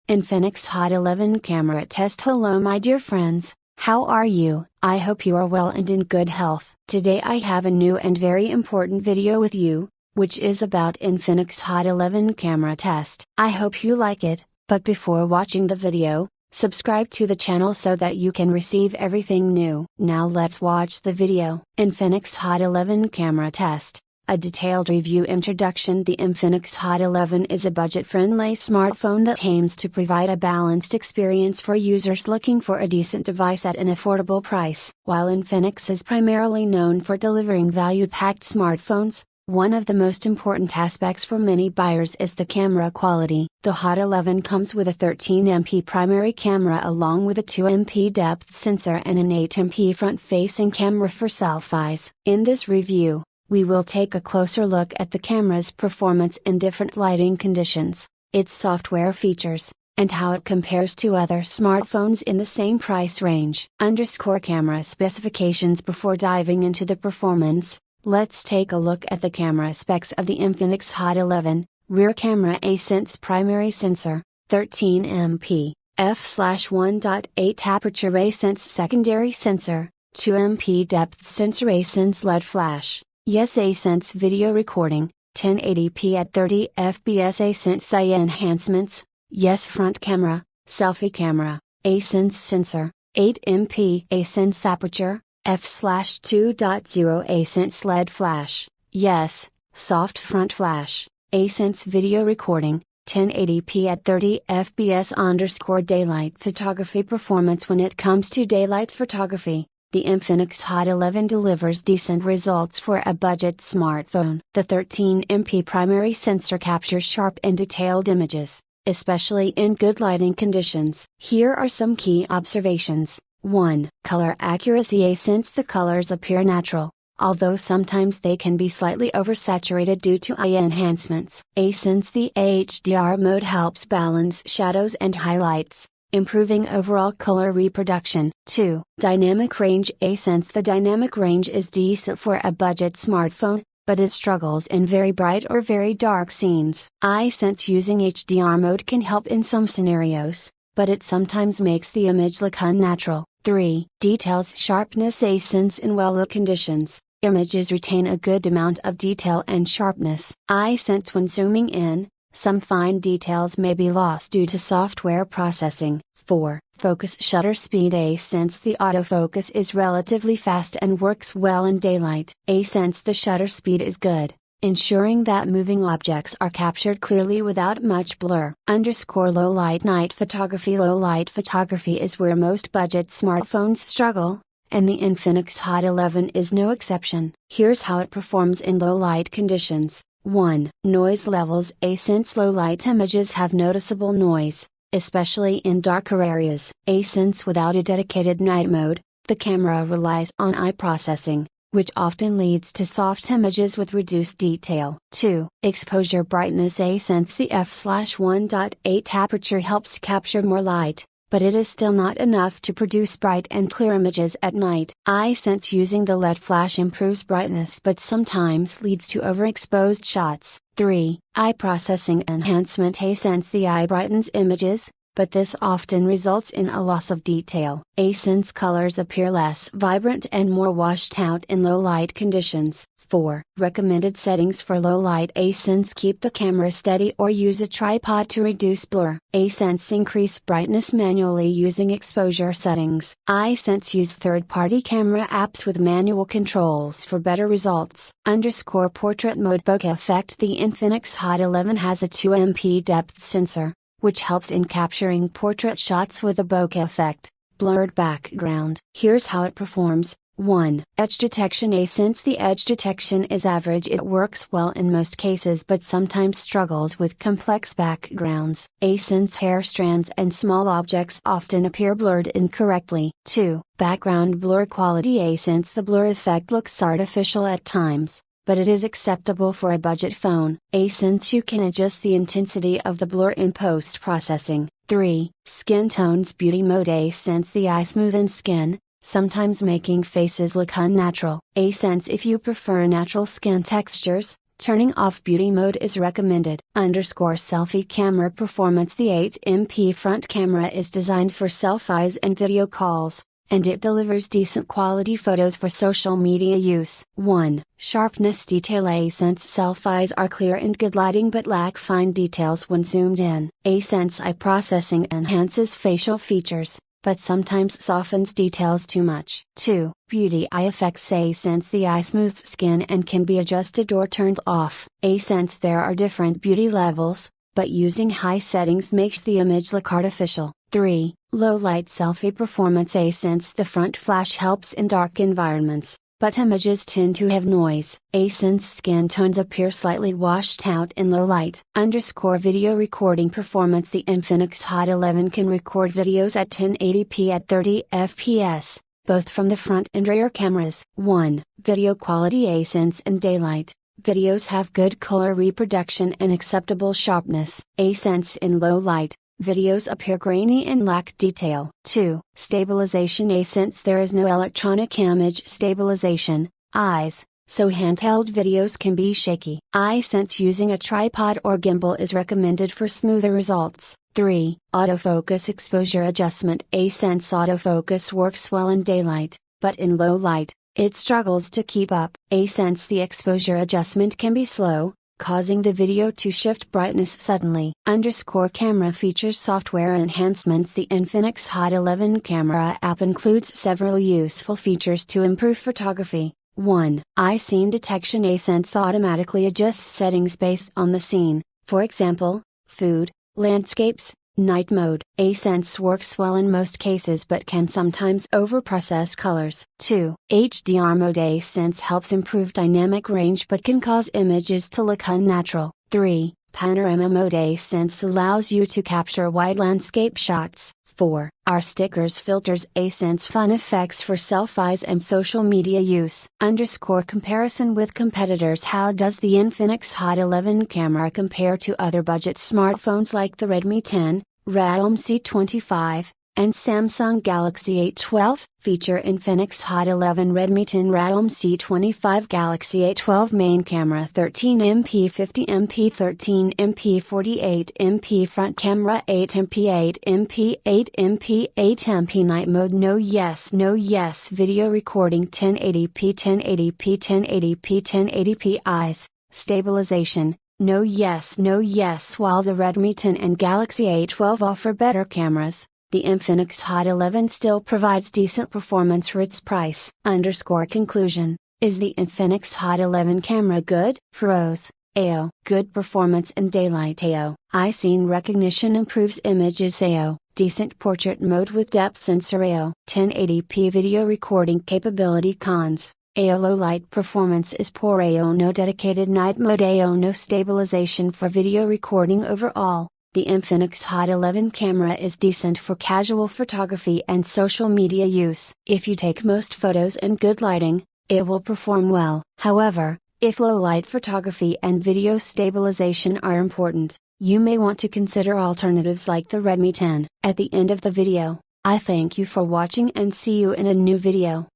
Infinix Hot 11 camera test. Hello my dear friends, how are you? I hope you are well and in good health. Today I have a new and very important video with you, which is about Infinix Hot 11 camera test. I hope you like it, but before watching the video, subscribe to the channel so that you can receive everything new. Now let's watch the video. Infinix Hot 11 camera test. A detailed review. Introduction. The Infinix Hot 11 is a budget-friendly smartphone that aims to provide a balanced experience for users looking for a decent device at an affordable price. While Infinix is primarily known for delivering value-packed smartphones, one of the most important aspects for many buyers is the camera quality. The Hot 11 comes with a 13MP primary camera along with a 2MP depth sensor and an 8MP front-facing camera for selfies. In this review, we will take a closer look at the camera's performance in different lighting conditions, its software features, and how it compares to other smartphones in the same price range. Camera specifications. Before diving into the performance, let's take a look at the camera specs of the Infinix Hot 11. Rear camera. ASense primary sensor, 13MP, f/1.8 aperture. ASense secondary sensor, 2MP depth sensor. ASense LED flash. Yes. ASense video recording, 1080p at 30 fps. ASense AI enhancements, yes. Front camera, selfie camera, ASense sensor, 8MP. ASense aperture, f/2.0. ASense LED flash, yes. Soft front flash, ASense video recording, 1080p at 30 fps. Daylight photography performance. When it comes to daylight photography, the Infinix Hot 11 delivers decent results for a budget smartphone. The 13MP primary sensor captures sharp and detailed images, especially in good lighting conditions. Here are some key observations. 1. Color accuracy. ASense the colors appear natural, although sometimes they can be slightly oversaturated due to AI enhancements. ASense the HDR mode helps balance shadows and highlights, improving overall color reproduction. 2. Dynamic range. ASense the dynamic range is decent for a budget smartphone, but it struggles in very bright or very dark scenes. ASense using HDR mode can help in some scenarios, but it sometimes makes the image look unnatural. 3. Details sharpness. ASense in well-lit conditions, images retain a good amount of detail and sharpness. ASense when zooming in, some fine details may be lost due to software processing. 4. Focus shutter speed. ASense the autofocus is relatively fast and works well in daylight. ASense the shutter speed is good, ensuring that moving objects are captured clearly without much blur. Low light night photography. Low light photography is where most budget smartphones struggle, and the Infinix Hot 11 is no exception. Here's how it performs in low light conditions. 1. Noise levels. ASense low light images have noticeable noise, especially in darker areas. ASense without a dedicated night mode, the camera relies on eye processing, which often leads to soft images with reduced detail. 2. Exposure brightness. ASense the f/1.8 aperture helps capture more light, but it is still not enough to produce bright and clear images at night. ASense using the LED flash improves brightness but sometimes leads to overexposed shots. 3. Eye processing enhancement. ASense the eye brightens images, but this often results in a loss of detail. ASense colors appear less vibrant and more washed out in low light conditions. 4. Recommended settings for low light. ASense keep the camera steady or use a tripod to reduce blur. ASense increase brightness manually using exposure settings. ASense use third-party camera apps with manual controls for better results. Portrait mode. Bokeh effect. The Infinix Hot 11 has a 2MP depth sensor, which helps in capturing portrait shots with a bokeh effect, blurred background. Here's how it performs. 1. Edge detection. ASense the edge detection is average. It works well in most cases but sometimes struggles with complex backgrounds. ASense hair strands and small objects often appear blurred incorrectly. 2. Background blur quality. ASense the blur effect looks artificial at times, but it is acceptable for a budget phone. ASense you can adjust the intensity of the blur in post-processing. 3. Skin tones. Beauty mode. ASense the eye smoothens skin, sometimes making faces look unnatural. ASense if you prefer natural skin textures, Turning off beauty mode is recommended. Selfie camera performance. The 8MP front camera is designed for selfies and video calls, and it delivers decent quality photos for social media use. 1. Sharpness detail. A-Sense selfies are clear and good lighting but lack fine details when zoomed in. A-Sense eye processing enhances facial features, but sometimes softens details too much. 2. Beauty eye effects. A-Sense the eye smooths skin and can be adjusted or turned off. A-Sense there are different beauty levels, but using high settings makes the image look artificial. 3. Low light selfie performance. A-Sense the front flash helps in dark environments, but images tend to have noise. A-Sense skin tones appear slightly washed out in low light. Video recording performance. The Infinix Hot 11 can record videos at 1080p at 30 fps, both from the front and rear cameras. 1. Video quality. A-Sense in daylight, videos have good color reproduction and acceptable sharpness. A-Sense in low light, videos appear grainy and lack detail. 2. Stabilization. A-Sense there is no electronic image stabilization, eyes, so handheld videos can be shaky. A-Sense using a tripod or gimbal is recommended for smoother results. 3. Autofocus exposure adjustment. A-Sense autofocus works well in daylight, but in low light, it struggles to keep up. A-Sense the exposure adjustment can be slow, causing the video to shift brightness suddenly. Camera features software enhancements. The Infinix Hot 11 camera app includes several useful features to improve photography. 1. Eye scene detection. A-Sense automatically adjusts settings based on the scene, for example, food, landscapes, night mode. A-Sense works well in most cases but can sometimes overprocess colors. 2. HDR mode. A-Sense helps improve dynamic range but can cause images to look unnatural. 3. Panorama mode. A-Sense allows you to capture wide landscape shots. 4. Are stickers filters. A-Sense fun effects for selfies and social media use. Comparison with competitors. How does the Infinix Hot 11 camera compare to other budget smartphones like the Redmi 10, Realme C25, and Samsung Galaxy A12? Feature Infinix Hot 11 Redmi 10 Realme C25 Galaxy A12 main camera 13MP 50MP 13MP 48MP front camera 8MP 8MP 8MP 8MP night mode. No yes video recording 1080p 1080p 1080p 1080p eyes stabilization. No yes while the Redmi 10 and Galaxy A12 offer better cameras, the Infinix Hot 11 still provides decent performance for its price. Conclusion. Is the Infinix Hot 11 camera good? Pros. AO. Good performance in daylight. AO. Eye scene recognition improves images. AO. Decent portrait mode with depth sensor. AO. 1080p video recording capability. Cons. AO low light performance is poor. AO no dedicated night mode. AO no stabilization for video recording. Overall, the Infinix Hot 11 camera is decent for casual photography and social media use. If you take most photos in good lighting, it will perform well. However, if low light photography and video stabilization are important, you may want to consider alternatives like the Redmi 10. At the end of the video, I thank you for watching and see you in a new video.